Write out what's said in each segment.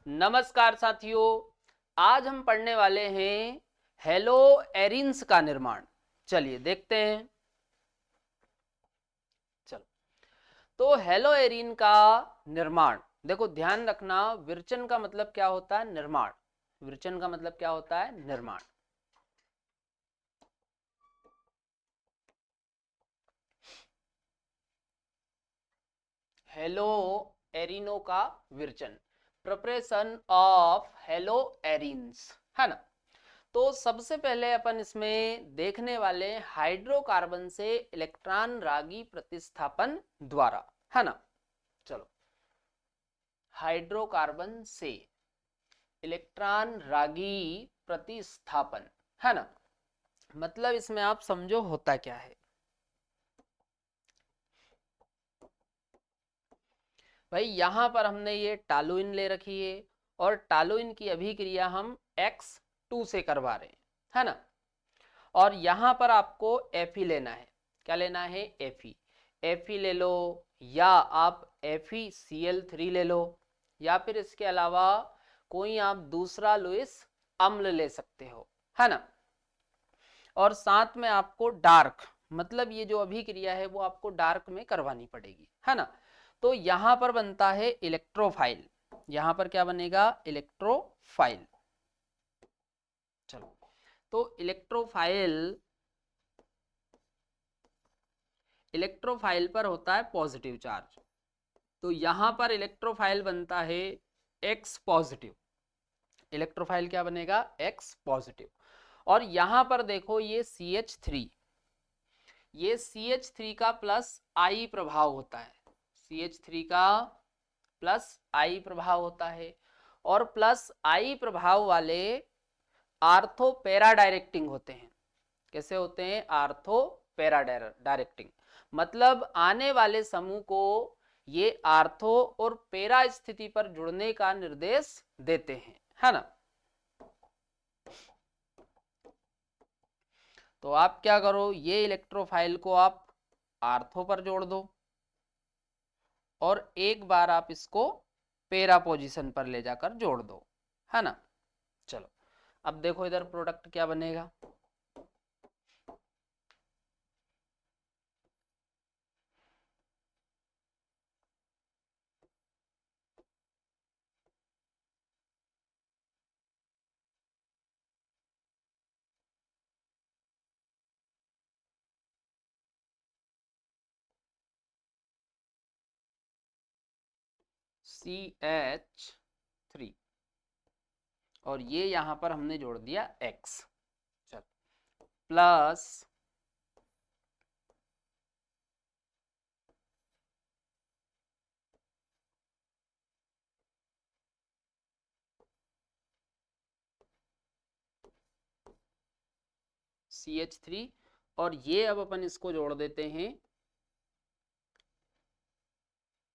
नमस्कार साथियों, आज हम पढ़ने वाले हैं हेलो एरिन्स का निर्माण। चलिए देखते हैं। चलो, तो हेलो एरिन का निर्माण देखो, ध्यान रखना, विरचन का मतलब क्या होता है? निर्माण। विरचन का मतलब क्या होता है? निर्माण। हेलो एरिनो का विरचन, प्रिपरेशन ऑफ हेलो एरिन्स, है ना। तो सबसे पहले अपन इसमें देखने वाले हाइड्रोकार्बन से इलेक्ट्रॉन रागी प्रतिस्थापन द्वारा, है ना। चलो, हाइड्रोकार्बन से इलेक्ट्रॉन रागी प्रतिस्थापन, है ना। मतलब इसमें आप समझो होता क्या है भाई। यहां पर हमने ये टालुइन ले रखी है और टालुइन की अभिक्रिया हम X2 से करवा रहे हैं, है ना। और यहां पर आपको Fe लेना है। क्या लेना है? Fe ले लो, या आप FeCl3 ले लो, या फिर इसके अलावा कोई आप दूसरा लुईस अम्ल ले सकते हो, है ना। और साथ में आपको डार्क, मतलब ये जो अभिक्रिया है वो आपको डार्क में करवानी पड़ेगी, है ना। तो यहां पर बनता है इलेक्ट्रोफाइल। यहां पर क्या बनेगा? इलेक्ट्रोफाइल। चलो, तो इलेक्ट्रोफाइल पर होता है पॉजिटिव चार्ज। तो यहां पर इलेक्ट्रोफाइल बनता है X पॉजिटिव। इलेक्ट्रोफाइल क्या बनेगा? X positive. और यहां पर देखो ये CH3, ये CH3 का प्लस I प्रभाव होता है। CH3 का प्लस I प्रभाव होता है। और प्लस I प्रभाव वाले आर्थो पैरा डायरेक्टिंग होते हैं। कैसे होते हैं? आर्थो पैरा डायरेक्टिंग, मतलब आने वाले समूह को ये आर्थो और पैरा स्थिति पर जुड़ने का निर्देश देते हैं, है ना। तो आप क्या करो, ये इलेक्ट्रोफाइल को आप आर्थो पर जोड़ दो और एक बार आप इसको पैरा पोजीशन पर ले जाकर जोड़ दो, है ना। चलो, अब देखो इधर प्रोडक्ट क्या बनेगा। CH3 और ये यहां पर हमने जोड़ दिया X। चल, प्लस CH3, और ये अब अपन इसको जोड़ देते हैं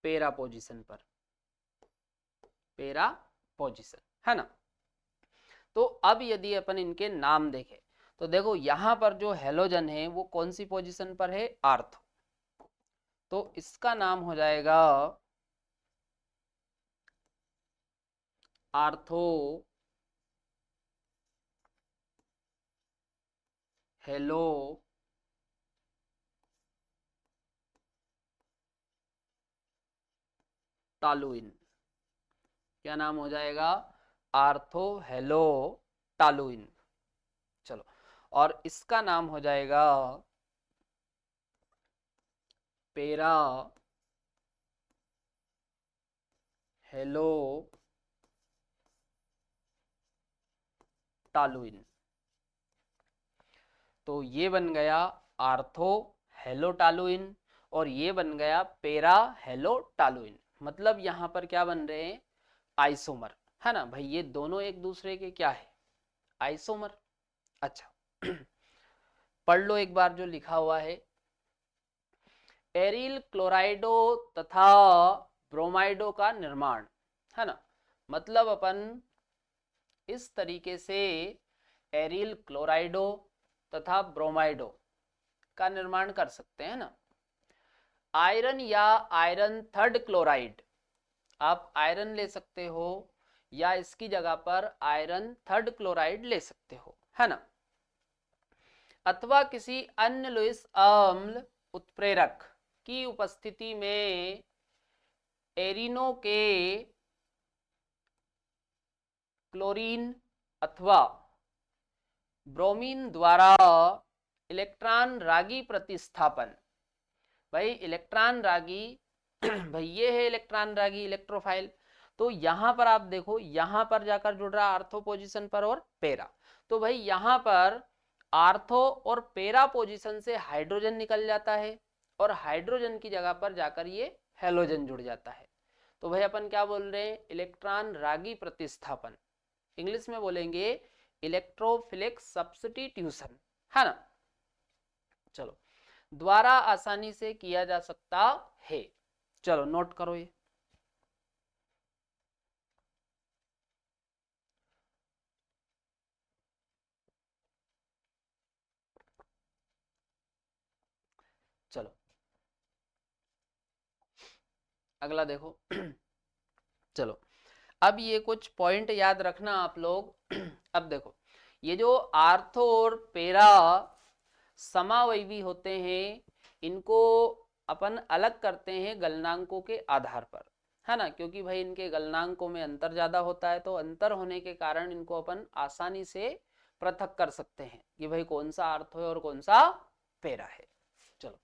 पैरा पोजीशन पर, पैरा पोजीशन, है ना। तो अब यदि अपन इनके नाम देखें तो देखो यहां पर जो हेलोजन है वो कौन सी पोजीशन पर है? आर्थो। तो इसका नाम हो जाएगा आर्थो हेलो टालुइन। क्या नाम हो जाएगा? Ortho hello toluene. चलो, और इसका नाम हो जाएगा पैरा हेलो टालुइन। तो ये बन गया आर्थो हेलो टालुइन और ये बन गया पैरा हेलो टालुइन। मतलब यहां पर क्या बन रहे हैं? आइसोमर, है ना भाई। ये दोनों एक दूसरे के क्या है? आइसोमर। अच्छा, पढ़ लो एक बार जो लिखा हुआ है। एरिल क्लोराइडो तथा ब्रोमाइडो का निर्माण, है ना। मतलब अपन इस तरीके से एरिल क्लोराइडो तथा ब्रोमाइडो का निर्माण कर सकते हैं ना। आयरन या आयरन थर्ड क्लोराइड, आप आयरन ले सकते हो या इसकी जगह पर आयरन थर्ड क्लोराइड ले सकते हो, है ना। अथवा किसी अन्य लुईस अम्ल उत्प्रेरक की उपस्थिति में एरिनो के क्लोरीन अथवा ब्रोमीन द्वारा इलेक्ट्रॉन रागी प्रतिस्थापन। भाई इलेक्ट्रॉन रागी भाई ये है इलेक्ट्रॉन रागी इलेक्ट्रोफाइल। तो यहां पर आप देखो, यहां पर जाकर जुड़ रहा आर्थो पोजीशन पर और पेरा। तो भाई यहां पर आर्थो और पेरा पोजीशन से हाइड्रोजन निकल जाता है और हाइड्रोजन की जगह पर जाकर ये हेलोजन जुड़ जाता है। तो भाई अपन क्या बोल रहे हैं, इलेक्ट्रॉन रागी प्रतिस्थापन, इंग्लिश में बोलेंगे इलेक्ट्रोफिलिक सब्स्टिट्यूशन, है ना। चलो, द्वारा आसानी से किया जा सकता है। चलो नोट करो ये। चलो अगला देखो चलो अब ये कुछ पॉइंट याद रखना आप लोग अब देखो, ये जो आर्थो और पेरा समावयवी होते हैं, इनको अपन अलग करते हैं गलनांकों के आधार पर, है ना। क्योंकि भाई इनके गलनांकों में अंतर ज्यादा होता है, तो अंतर होने के कारण इनको अपन आसानी से पृथक कर सकते हैं कि भाई कौन सा आर्थो है और कौन सा पेरा है। चलो,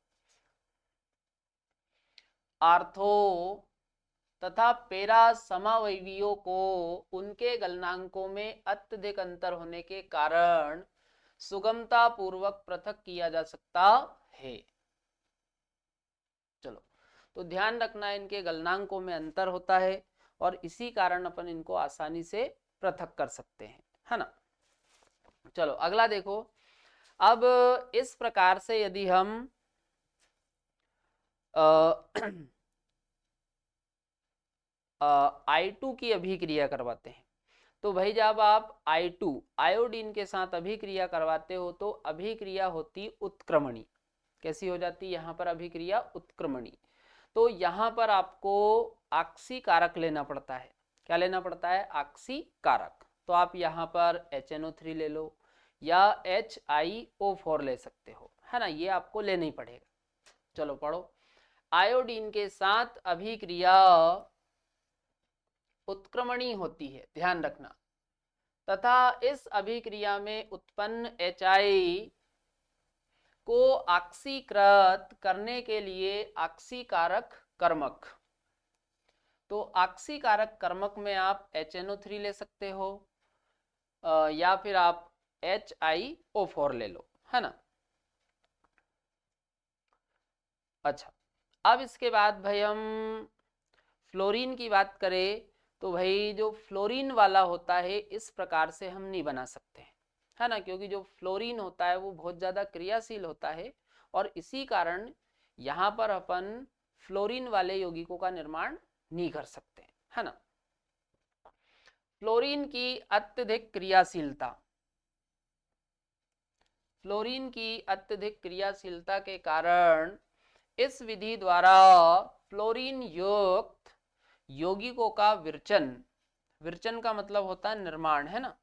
आर्थो तथा पेरा समावयवियों को उनके गलनांकों में अत्यधिक अंतर होने के कारण सुगमता पूर्वक पृथक किया जा सकता है। चलो, तो ध्यान रखना इनके गलनांकों में अंतर होता है और इसी कारण अपन इनको आसानी से पृथक कर सकते हैं, है ना। चलो अगला देखो, अब इस प्रकार से यदि हम I2 की अभिक्रिया करवाते हैं, तो भाई जब आप I2 आयोडीन के साथ अभिक्रिया करवाते हो तो अभिक्रिया होती उत्क्रमणी। कैसी हो जाती है यहाँ पर अभिक्रिया, उत्क्रमणी। तो यहाँ पर आपको ऑक्सी कारक लेना पड़ता है। क्या लेना पड़ता है, ऑक्सी कारक। तो आप यहाँ पर HNO3 ले लो या HiO4 ले सकते हो, है ना, ये आपको लेना ही पड़ेगा। चलो पढ़ो, आयोडीन के साथ अभिक्रिया उत्क्रमणी होती है, ध्यान रखना, तथा इस अभिक्रिया में उत्पन्न HI को ऑक्सीकृत करने के लिए ऑक्सीकारक कर्मक, तो ऑक्सीकारक कर्मक में आप HNO3 ले सकते हो या फिर आप HiO4 ले लो, है ना। अच्छा, अब इसके बाद भाई हम फ्लोरीन की बात करें, तो भाई जो फ्लोरीन वाला होता है इस प्रकार से हम नहीं बना सकते, है ना, क्योंकि जो फ्लोरीन होता है वो बहुत ज़्यादा क्रियाशील होता है और इसी कारण यहाँ पर अपन फ्लोरीन वाले यौगिकों का निर्माण नहीं कर सकते, है ना। फ्लोरीन की अत्यधिक क्रियाशीलता, फ्लोरीन की अत्यधिक क्रियाशीलता के कारण इस विधि द्वारा फ्लोरीन युक्त यौगिकों का विरचन, विरचन का मतलब होता है निर्माण, है ना।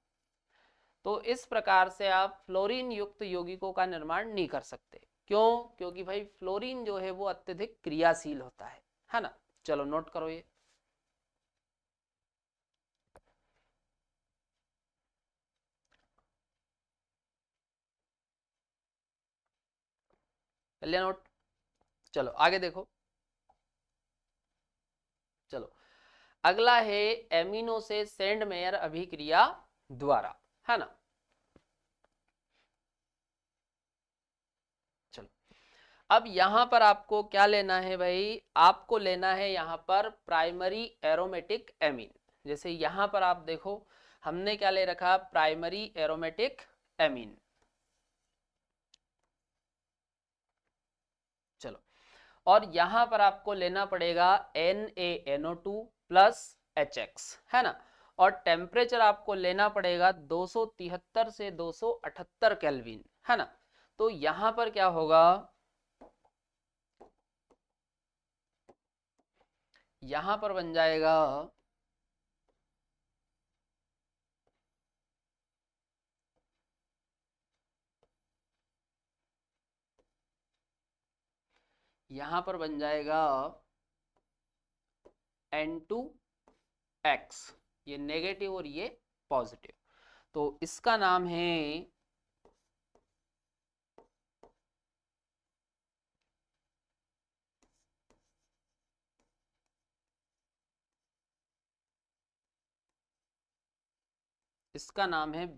तो इस प्रकार से आप फ्लोरीन युक्त यौगिकों का निर्माण नहीं कर सकते। क्यों, क्योंकि भाई फ्लोरीन जो है वो अत्यधिक क्रियाशील होता है ना। चलो नोट करो ये। चलिए नोट, चलो आगे देखो। चलो अगला है एमिनो से सेंडमेयर अभिक्रिया द्वारा, है ना। चलो अब यहां पर आपको क्या लेना है भाई, आपको लेना है यहां पर प्राइमरी एरोमेटिक एमीन। जैसे यहां पर आप देखो हमने क्या ले रखा, प्राइमरी एरोमेटिक एमीन। चलो, और यहां पर आपको लेना पड़ेगा NaNO2 प्लस HX, है ना। और टेम्परेचर आपको लेना पड़ेगा 273 से 278 केल्विन, है ना। तो यहां पर क्या होगा, यहां पर बन जाएगा यहां पर बन जाएगा N2X, ये नेगेटिव और ये पॉजिटिव। तो इसका नाम है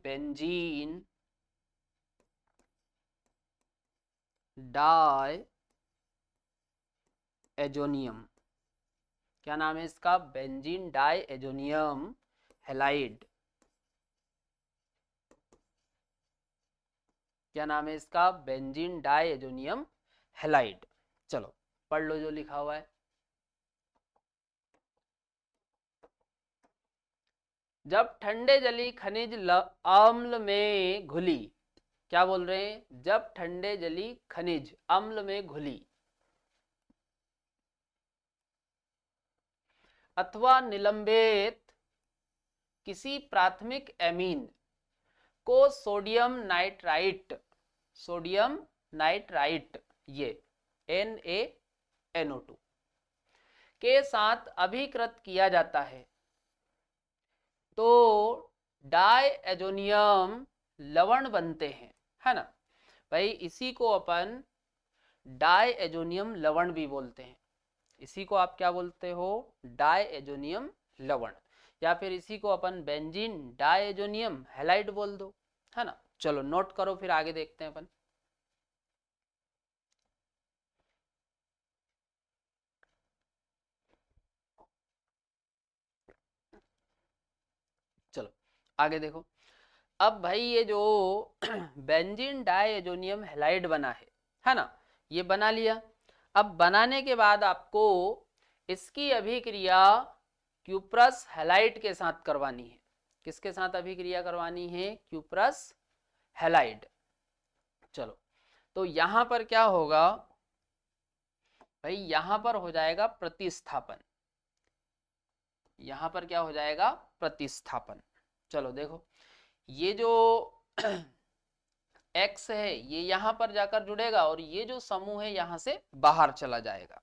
बेंजीन डाई एजोनियम। क्या नाम है इसका? Benzene diazonium halide. क्या नाम है इसका? Benzene diazonium halide. चलो पढ़ लो जो लिखा हुआ है। जब ठंडे जली खनिज अम्ल में घुली, क्या बोल रहे हैं? जब ठंडे जली खनिज अम्ल में घुली अथवा निलंबित किसी प्राथमिक एमीन को सोडियम नाइट्राइट ये NaNO2 के साथ अभिकृत किया जाता है तो डाई एजोनियम लवण बनते हैं, है ना भाई। इसी को अपन डाई एजोनियम लवण भी बोलते हैं। इसी को आप क्या बोलते हो? डाई एजोनियम लवण, या फिर इसी को अपन बेंजीन डाई एजोनियम हैलाइड बोल दो, है ना। चलो नोट करो, फिर आगे देखते हैं अपन। चलो आगे देखो। अब भाई ये जो बेंजीन डाई एजोनियम हैलाइड बना है ना, ये बना लिया। अब बनाने के बाद आपको इसकी अभिक्रिया क्यूप्रस हैलाइड के साथ करवानी है। किसके साथ अभिक्रिया करवानी है? Cuprous halide. चलो तो यहां पर क्या होगा भाई? यहां पर हो जाएगा प्रतिस्थापन। यहां पर क्या हो जाएगा? प्रतिस्थापन। चलो देखो, ये जो X है ये यहां पर जाकर जुड़ेगा और ये जो समूह है यहां से बाहर चला जाएगा।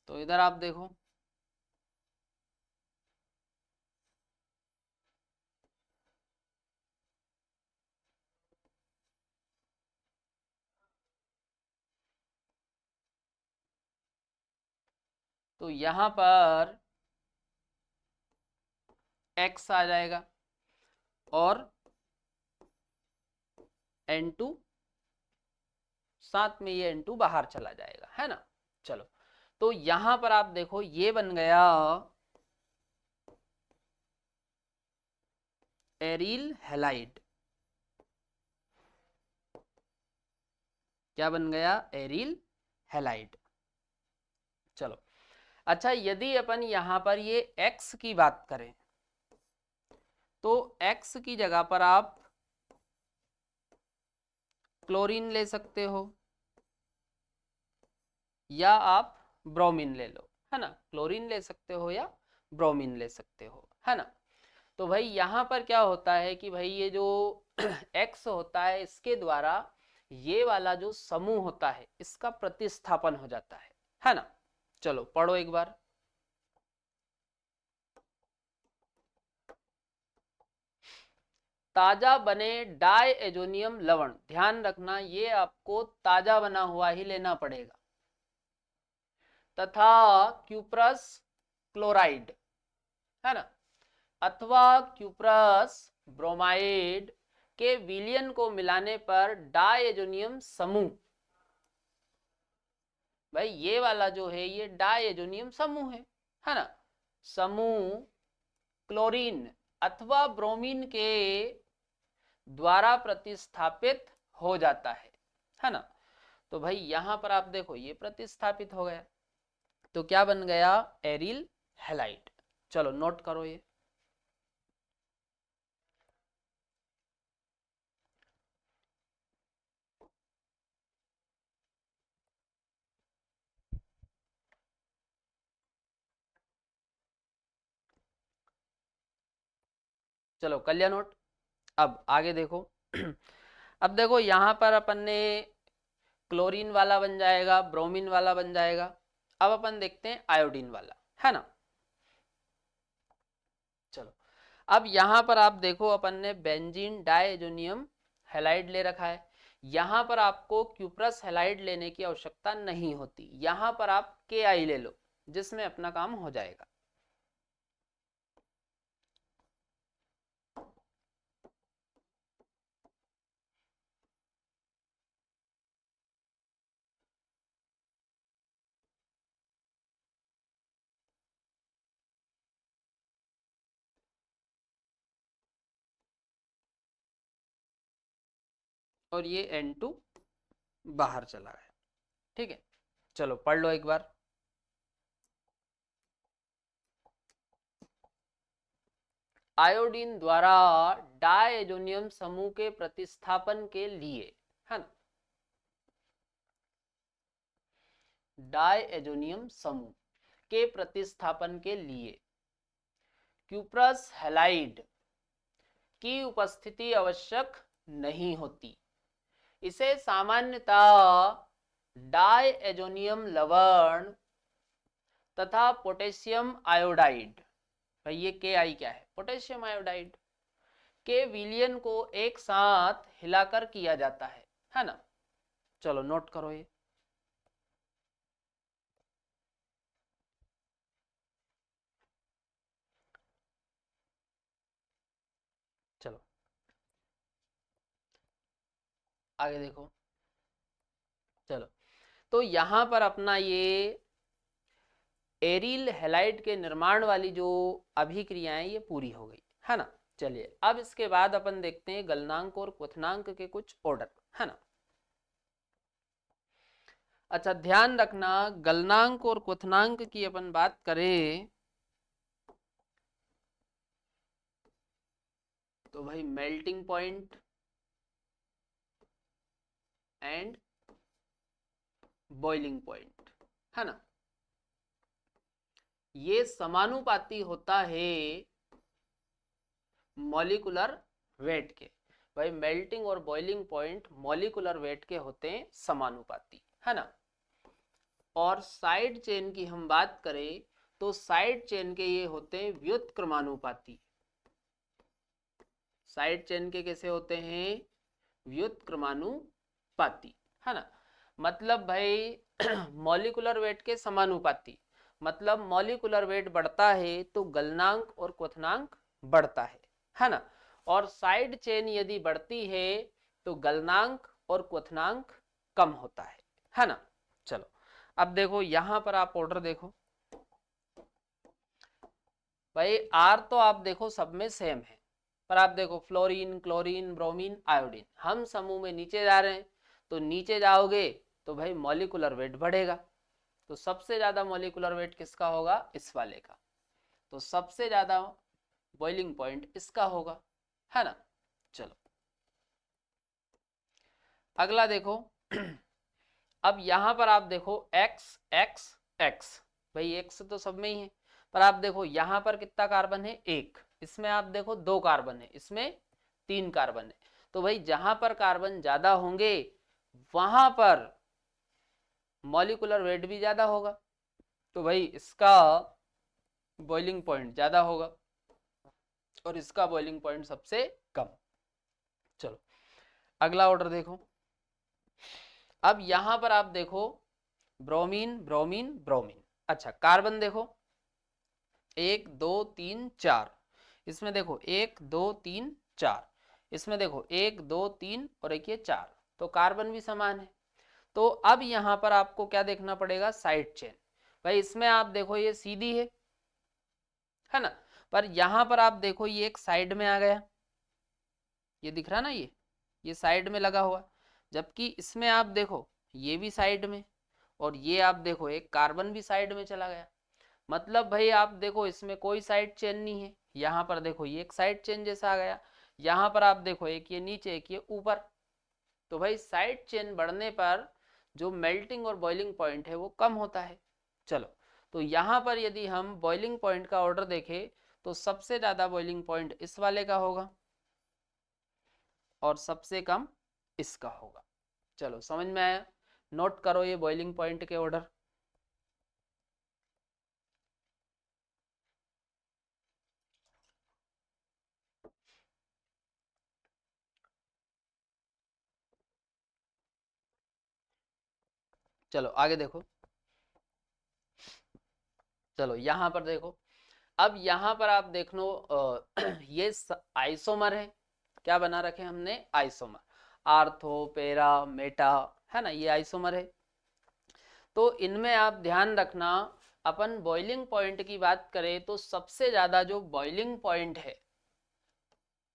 तो इधर आप देखो, तो यहां पर X आ जाएगा और N2 साथ में ये N2 बाहर चला जाएगा, है ना। चलो तो यहां पर आप देखो ये बन गया एरिल हैलाइड। क्या बन गया? Aryl halide. चलो अच्छा, यदि अपन यहां पर ये X की बात करें तो X की जगह पर आप क्लोरीन ले सकते हो या आप ब्रोमीन ले लो, है ना। क्लोरीन ले सकते हो या ब्रोमीन ले सकते हो, है ना। तो भाई यहां पर क्या होता है कि भाई ये जो X होता है इसके द्वारा ये वाला जो समूह होता है इसका प्रतिस्थापन हो जाता है ना। चलो पढ़ो एक बार। ताजा बने डाई एजोनियम लवण, ध्यान रखना ये आपको ताजा बना हुआ ही लेना पड़ेगा, तथा क्यूप्रस क्लोराइड, है ना, अथवा क्यूप्रस ब्रोमाइड के विलयन को मिलाने पर डायजोनियम समूह, भाई ये वाला जो है ये डायजोनियम समूह है ना, समूह क्लोरीन अथवा ब्रोमीन के द्वारा प्रतिस्थापित हो जाता है ना। तो भाई यहां पर आप देखो ये प्रतिस्थापित हो गया, तो क्या बन गया? Aryl halide. चलो नोट करो ये। चलो कल्याण नोट। अब आगे देखो अब देखो यहां पर अपन ने क्लोरीन वाला बन जाएगा, ब्रोमीन वाला बन जाएगा। अब अपन देखते हैं आयोडीन वाला, है ना। चलो, अब यहां पर आप देखो अपन ने बेंजीन डाइएजोनियम हैलाइड ले रखा है। यहां पर आपको क्यूप्रस हैलाइड लेने की आवश्यकता नहीं होती, यहां पर आप KI ले लो जिसमें अपना काम हो जाएगा। और ये N2 बाहर चला गया, ठीक है। चलो पढ़ लो एक बार। आयोडीन द्वारा डायजोनियम समूह के प्रतिस्थापन के लिए, है ना, डायजोनियम समूह के प्रतिस्थापन के लिए क्यूप्रस हैलाइड की उपस्थिति आवश्यक नहीं होती। इसे सामान्यतः डायएजोनियम लवण तथा पोटेशियम आयोडाइड, भाई ये KI क्या है, पोटेशियम आयोडाइड, के विलयन को एक साथ हिलाकर किया जाता है ना। चलो नोट करो ये। चलो आगे देखो। चलो, तो यहां पर अपना ये एरिल हैलाइड के निर्माण वाली जो अभिक्रियाएं ये पूरी हो गई, है ना। चलिए अब इसके बाद अपन देखते हैं गलनांक और क्वथनांक के कुछ ऑर्डर, है ना। अच्छा ध्यान रखना, गलनांक और क्वथनांक की अपन बात करें तो भाई melting point and boiling point, है ना, ये समानुपाती होता है मॉलिक्यूलर वेट के। भाई मेल्टिंग और बॉइलिंग पॉइंट मॉलिक्यूलर वेट के होते हैं समानुपाती, है ना। और साइड चेन की हम बात करें तो साइड चेन के ये होते हैं व्युत्क्रमानुपाती। साइड चेन के कैसे होते हैं, व्युत्क्रमानुपाती, है ना। मतलब भाई मॉलिक्यूलर वेट के समानुपाती, मतलब मॉलिक्यूलर वेट बढ़ता है तो गलनांक और क्वथनांक बढ़ता है ना। और साइड चेन यदि बढ़ती है तो गलनांक और क्वथनांक कम होता है ना। चलो अब देखो यहां पर आप ऑर्डर देखो, भाई आर तो आप देखो सब में सेम है, पर आप देखो फ्लोरीन, क्लोरीन, ब्रोमीन, आयोडीन, हम समूह में नीचे जा रहे हैं, तो नीचे जाओगे तो भाई मॉलिक्यूलर वेट बढ़ेगा। तो सबसे ज्यादा मॉलिक्यूलर वेट किसका होगा, इस वाले का। तो सबसे ज्यादा बॉइलिंग पॉइंट इसका होगा, है ना। चलो अगला देखो अब यहां पर आप देखो x x x, भाई x तो सब में ही है, पर आप देखो यहां पर कितना कार्बन है, एक, इसमें आप देखो दो कार्बन है, इसमें तीन कार्बन है। तो भाई जहां पर कार्बन ज्यादा होंगे वहां पर मॉलिक्यूलर वेट भी ज्यादा होगा, तो भाई इसका बॉइलिंग पॉइंट ज्यादा होगा और इसका बॉइलिंग पॉइंट सबसे कम। चलो अगला ऑर्डर देखो। अब यहां पर आप देखो ब्रोमीन ब्रोमीन ब्रोमीन, अच्छा कार्बन देखो 1 2 3 4, इसमें देखो 1 2 3 4, इसमें देखो 1 2 3 और एक ये 4, तो कार्बन भी समान है। तो अब यहां पर आपको क्या देखना पड़ेगा, साइड चेन। भाई इसमें आप देखो ये सीधी है ना, पर यहां पर आप देखो ये एक साइड में आ गया, ये दिख रहा ना, ये साइड में लगा हुआ, जबकि इसमें आप देखो ये भी साइड में, और ये आप देखो एक कार्बन भी साइड में चला गया। मतलब भाई आप देखो इसमें कोई साइड चेन नहीं है, यहाँ पर देखो ये एक साइड चेन जैसा आ गया, यहाँ पर आप देखो एक ये नीचे एक ये ऊपर। तो भाई साइड चेन बढ़ने पर जो मेल्टिंग और बॉइलिंग पॉइंट है वो कम होता है। चलो तो यहाँ पर यदि हम बॉइलिंग पॉइंट का ऑर्डर देखें तो सबसे ज़्यादा बॉइलिंग पॉइंट इस वाले का होगा और सबसे कम इसका होगा। चलो समझ में आया। नोट करो ये बॉइलिंग पॉइंट के ऑर्डर। चलो आगे देखो, चलो यहां पर देखो, अब यहां पर आप देख लो ये आइसोमर है, क्या बना रखे हमने, आइसोमर, आर्थो पेरा मेटा, है ना, ये आइसोमर है। तो इनमें आप ध्यान रखना, अपन बॉइलिंग पॉइंट की बात करें तो सबसे ज्यादा जो बॉइलिंग पॉइंट है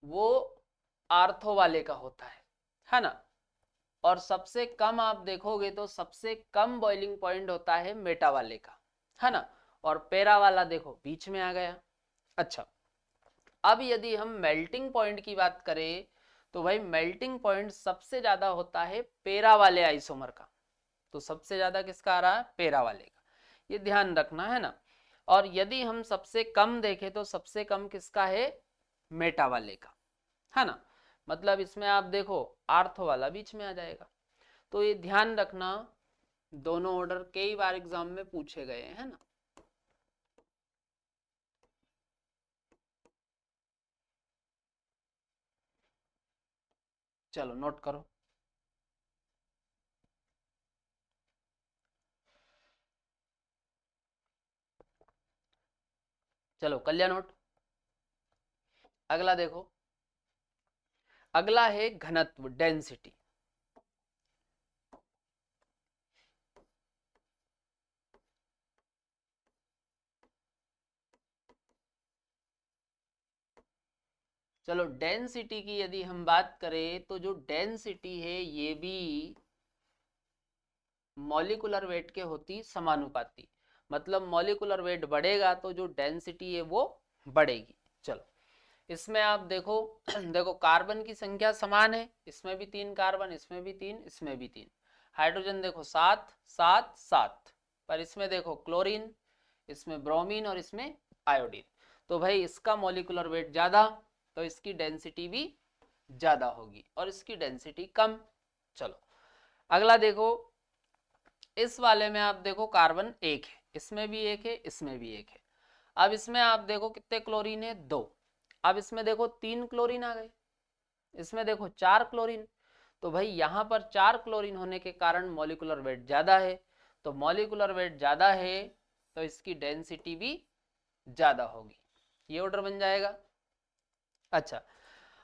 वो आर्थो वाले का होता है ना, और सबसे कम आप देखोगे तो सबसे कम बॉइलिंग पॉइंट होता है मेटा वाले का, है ना, और पेरा वाला देखो बीच में आ गया। अच्छा, अब यदि हम मेल्टिंग पॉइंट की बात करें तो भाई मेल्टिंग पॉइंट सबसे ज्यादा होता है पेरा वाले आइसोमर का, तो सबसे ज्यादा किसका आ रहा है, पेरा वाले का, ये ध्यान रखना है ना। और यदि हम सबसे कम देखें तो सबसे कम किसका है, मेटा वाले का, है ना, मतलब इसमें आप देखो आर्थो वाला बीच में आ जाएगा। तो ये ध्यान रखना, दोनों ऑर्डर कई बार एग्जाम में पूछे गए हैं, है ना। चलो नोट करो, चलो कल्याण नोट। अगला देखो, अगला है घनत्व, डेंसिटी। चलो डेंसिटी की यदि हम बात करें तो जो डेंसिटी है ये भी मॉलिक्यूलर वेट के होती समानुपाती, मतलब मॉलिक्यूलर वेट बढ़ेगा तो जो डेंसिटी है वो बढ़ेगी। चलो इसमें आप देखो देखो कार्बन की संख्या समान है, इसमें भी 3 कार्बन, इसमें भी 3, इसमें भी 3। हाइड्रोजन देखो 7 7 7, पर इसमें देखो क्लोरीन, इसमें ब्रोमीन और इसमें आयोडीन। तो भाई इसका मॉलिक्यूलर वेट ज़्यादा, तो इसकी डेंसिटी भी ज़्यादा होगी और इसकी डेंसिटी कम। चलो अगला देखो, इस वाले में आप देखो कार्बन एक है, इसमें भी एक है, इसमें भी एक है। अब इसमें आप देखो कितने क्लोरीन है, 2। अब इसमें देखो 3 क्लोरीन आ गए, इसमें देखो 4 क्लोरीन। तो भाई यहाँ पर 4 क्लोरीन होने के कारण मॉलिक्यूलर वेट ज़्यादा है, तो मॉलिक्यूलर वेट ज़्यादा है तो इसकी डेंसिटी भी ज़्यादा होगी, ये ऑर्डर बन जाएगा। अच्छा,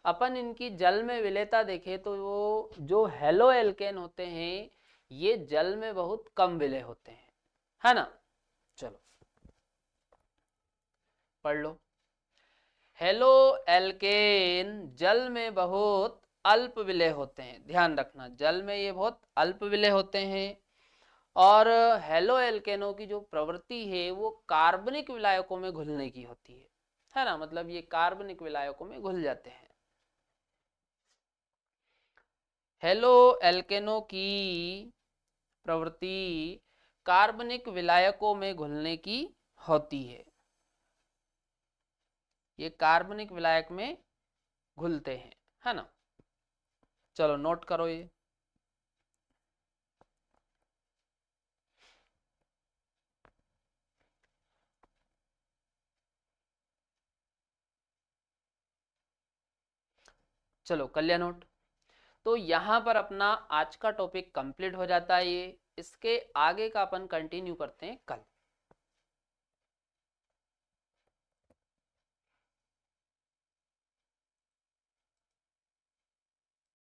अपन इनकी जल में विलेयता देखें तो वो जो हेलो एल्केन होते हैं ये जल में बहुत कम विलय होते हैं, है ना। चलो पढ़ लो, हेलो एल्केन जल में बहुत अल्प विलय होते हैं, ध्यान रखना जल में ये बहुत अल्प विलय होते हैं। और हेलो एल्केनों की जो प्रवृत्ति है वो कार्बनिक विलायकों में घुलने की होती है ना, मतलब ये कार्बनिक विलायकों में घुल जाते हैं। हेलो एल्केनों की प्रवृत्ति कार्बनिक विलायकों में घुलने की होती ये कार्बनिक विलायक में घुलते हैं, है ना। चलो नोट करो ये, चलो कल्याण नोट। तो यहाँ पर अपना आज का टॉपिक कंप्लीट हो जाता है, ये इसके आगे का अपन कंटिन्यू करते हैं कल।